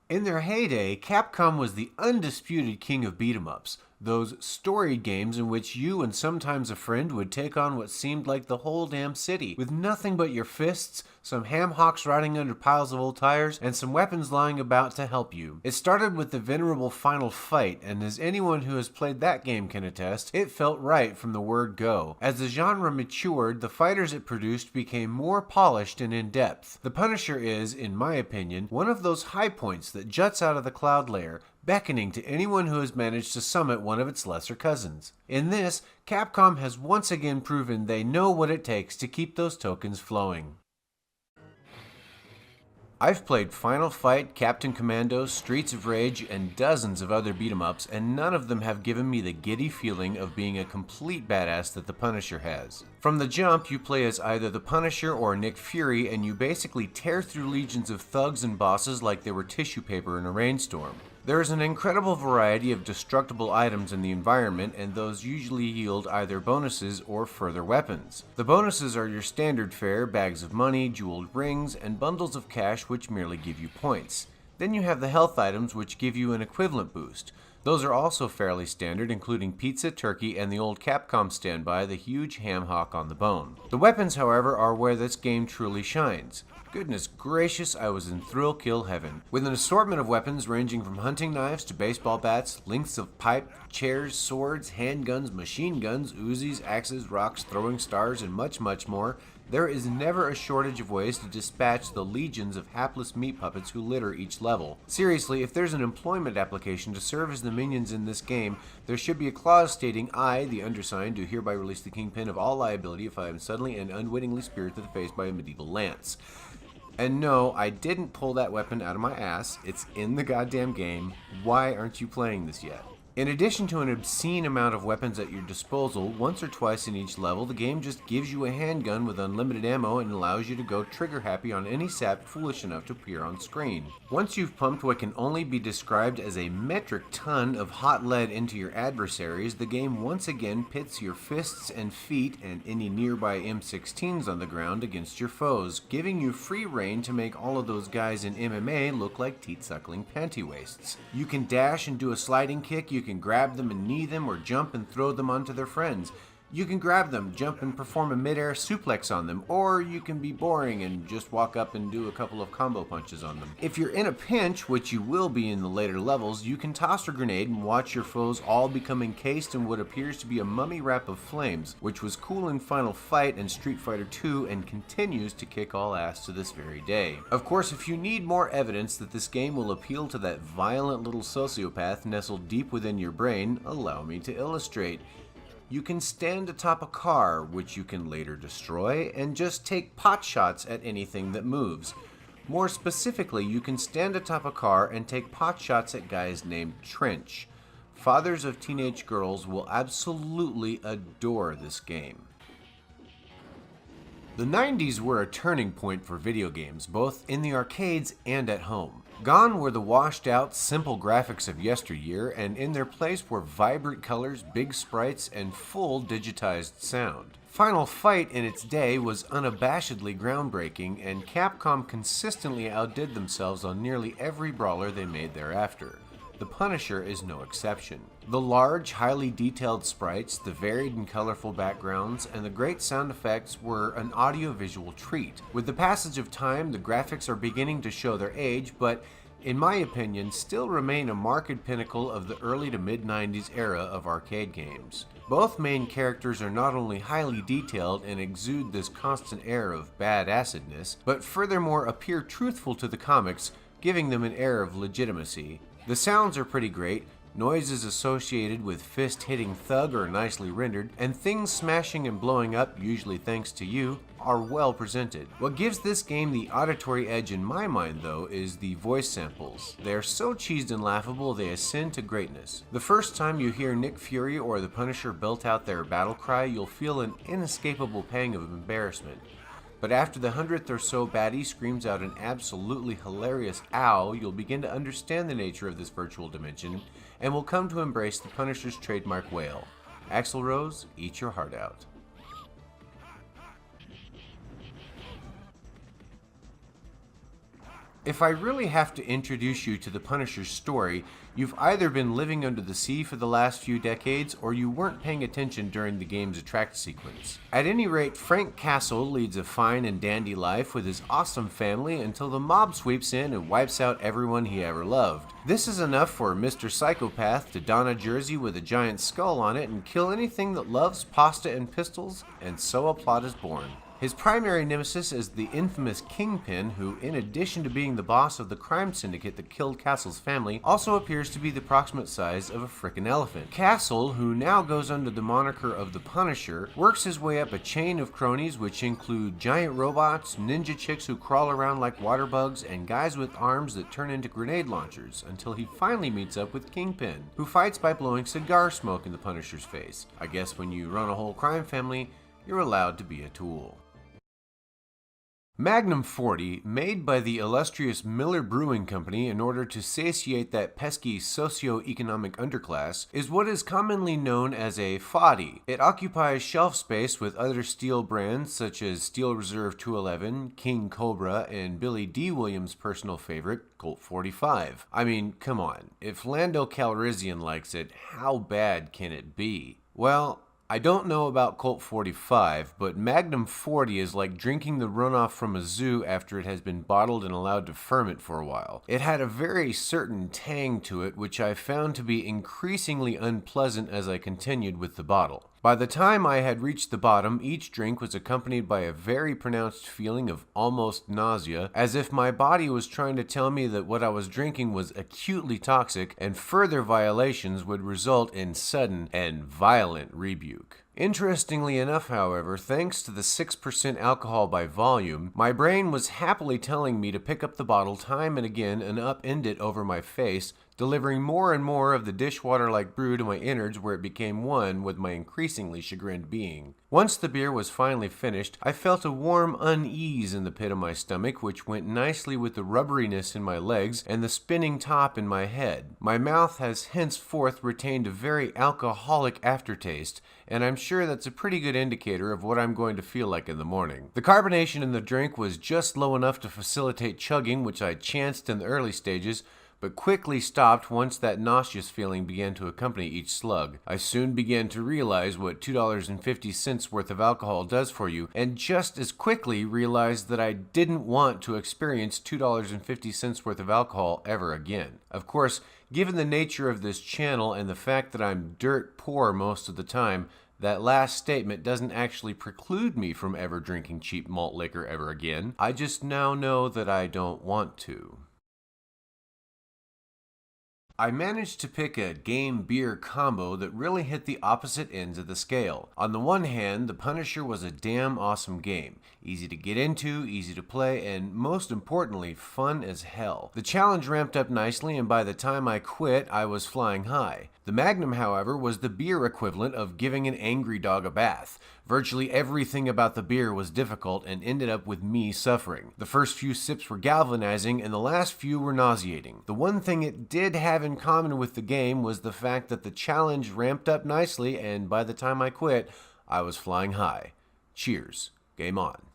In their heyday, Capcom was the undisputed king of beat-em-ups, those storied games in which you and sometimes a friend would take on what seemed like the whole damn city, with nothing but your fists, some ham hocks riding under piles of old tires, and some weapons lying about to help you. It started with the venerable Final Fight, and as anyone who has played that game can attest, it felt right from the word go. As the genre matured, the fighters it produced became more polished and in-depth. The Punisher is, in my opinion, one of those high points that juts out of the cloud layer, beckoning to anyone who has managed to summit one of its lesser cousins. In this, Capcom has once again proven they know what it takes to keep those tokens flowing. I've played Final Fight, Captain Commando, Streets of Rage, and dozens of other beat-em-ups, and none of them have given me the giddy feeling of being a complete badass that the Punisher has. From the jump, you play as either the Punisher or Nick Fury, and you basically tear through legions of thugs and bosses like they were tissue paper in a rainstorm. There is an incredible variety of destructible items in the environment, and those usually yield either bonuses or further weapons. The bonuses are your standard fare, bags of money, jeweled rings, and bundles of cash which merely give you points. Then you have the health items which give you an equivalent boost. Those are also fairly standard, including pizza, turkey, and the old Capcom standby, the huge ham hock on the bone. The weapons, however, are where this game truly shines. Goodness gracious, I was in thrill kill heaven. With an assortment of weapons ranging from hunting knives to baseball bats, lengths of pipe, chairs, swords, handguns, machine guns, Uzis, axes, rocks, throwing stars, and much, much more, there is never a shortage of ways to dispatch the legions of hapless meat puppets who litter each level. Seriously, if there's an employment application to serve as the minions in this game, there should be a clause stating, I, the undersigned, do hereby release the kingpin of all liability if I am suddenly and unwittingly speared to the face by a medieval lance. And no, I didn't pull that weapon out of my ass. It's in the goddamn game. Why aren't you playing this yet? In addition to an obscene amount of weapons at your disposal, once or twice in each level, the game just gives you a handgun with unlimited ammo and allows you to go trigger happy on any sap foolish enough to appear on screen. Once you've pumped what can only be described as a metric ton of hot lead into your adversaries, the game once again pits your fists and feet and any nearby M16s on the ground against your foes, giving you free rein to make all of those guys in MMA look like teat-suckling panty waists. You can dash and do a sliding kick, you can grab them and knee them, or jump and throw them onto their friends. You can grab them, jump and perform a mid-air suplex on them, or you can be boring and just walk up and do a couple of combo punches on them. If you're in a pinch, which you will be in the later levels, you can toss a grenade and watch your foes all become encased in what appears to be a mummy wrap of flames, which was cool in Final Fight and Street Fighter 2 and continues to kick all ass to this very day. Of course, if you need more evidence that this game will appeal to that violent little sociopath nestled deep within your brain, allow me to illustrate. You can stand atop a car, which you can later destroy, and just take pot shots at anything that moves. More specifically, you can stand atop a car and take pot shots at guys named Trench. Fathers of teenage girls will absolutely adore this game. The 90s were a turning point for video games, both in the arcades and at home. Gone were the washed-out, simple graphics of yesteryear, and in their place were vibrant colors, big sprites, and full digitized sound. Final Fight in its day was unabashedly groundbreaking, and Capcom consistently outdid themselves on nearly every brawler they made thereafter. The Punisher is no exception. The large, highly detailed sprites, the varied and colorful backgrounds, and the great sound effects were an audio-visual treat. With the passage of time, the graphics are beginning to show their age, but in my opinion, still remain a marked pinnacle of the early to mid-90s era of arcade games. Both main characters are not only highly detailed and exude this constant air of badassedness, but furthermore appear truthful to the comics, giving them an air of legitimacy. The sounds are pretty great, noises associated with fist-hitting thug are nicely rendered, and things smashing and blowing up, usually thanks to you, are well presented. What gives this game the auditory edge in my mind, though, is the voice samples. They are so cheesed and laughable they ascend to greatness. The first time you hear Nick Fury or the Punisher belt out their battle cry, you'll feel an inescapable pang of embarrassment. But after the 100th or so baddie screams out an absolutely hilarious ow, you'll begin to understand the nature of this virtual dimension, and will come to embrace the Punisher's trademark wail. Axl Rose, eat your heart out. If I really have to introduce you to the Punisher's story, you've either been living under the sea for the last few decades, or you weren't paying attention during the game's attract sequence. At any rate, Frank Castle leads a fine and dandy life with his awesome family until the mob sweeps in and wipes out everyone he ever loved. This is enough for Mr. Psychopath to don a jersey with a giant skull on it and kill anything that loves pasta and pistols, and so a plot is born. His primary nemesis is the infamous Kingpin, who, in addition to being the boss of the crime syndicate that killed Castle's family, also appears to be the approximate size of a frickin' elephant. Castle, who now goes under the moniker of the Punisher, works his way up a chain of cronies which include giant robots, ninja chicks who crawl around like water bugs, and guys with arms that turn into grenade launchers, until he finally meets up with Kingpin, who fights by blowing cigar smoke in the Punisher's face. I guess when you run a whole crime family, you're allowed to be a tool. Magnum 40, made by the illustrious Miller Brewing Company in order to satiate that pesky socio-economic underclass, is what is commonly known as a foddy. It occupies shelf space with other steel brands such as Steel Reserve 211, King Cobra, and Billy D. Williams' personal favorite, Colt 45. I mean, come on, if Lando Calrissian likes it, how bad can it be? Well, I don't know about Colt 45, but Magnum 40 is like drinking the runoff from a zoo after it has been bottled and allowed to ferment for a while. It had a very certain tang to it, which I found to be increasingly unpleasant as I continued with the bottle. By the time I had reached the bottom, each drink was accompanied by a very pronounced feeling of almost nausea, as if my body was trying to tell me that what I was drinking was acutely toxic, and further violations would result in sudden and violent rebuke. Interestingly enough, however, thanks to the 6% alcohol by volume, my brain was happily telling me to pick up the bottle time and again and upend it over my face, delivering more and more of the dishwater-like brew to my innards where it became one with my increasingly chagrined being. Once the beer was finally finished, I felt a warm unease in the pit of my stomach, which went nicely with the rubberiness in my legs and the spinning top in my head. My mouth has henceforth retained a very alcoholic aftertaste, and I'm sure that's a pretty good indicator of what I'm going to feel like in the morning. The carbonation in the drink was just low enough to facilitate chugging, which I chanced in the early stages, but quickly stopped once that nauseous feeling began to accompany each slug. I soon began to realize what $2.50 worth of alcohol does for you, and just as quickly realized that I didn't want to experience $2.50 worth of alcohol ever again. Of course, given the nature of this channel and the fact that I'm dirt poor most of the time, that last statement doesn't actually preclude me from ever drinking cheap malt liquor ever again. I just now know that I don't want to. I managed to pick a game-beer combo that really hit the opposite ends of the scale. On the one hand, The Punisher was a damn awesome game. Easy to get into, easy to play, and most importantly, fun as hell. The challenge ramped up nicely, and by the time I quit, I was flying high. The Magnum, however, was the beer equivalent of giving an angry dog a bath. Virtually everything about the beer was difficult and ended up with me suffering. The first few sips were galvanizing and the last few were nauseating. The one thing it did have in common with the game was the fact that the challenge ramped up nicely, and by the time I quit, I was flying high. Cheers. Game on.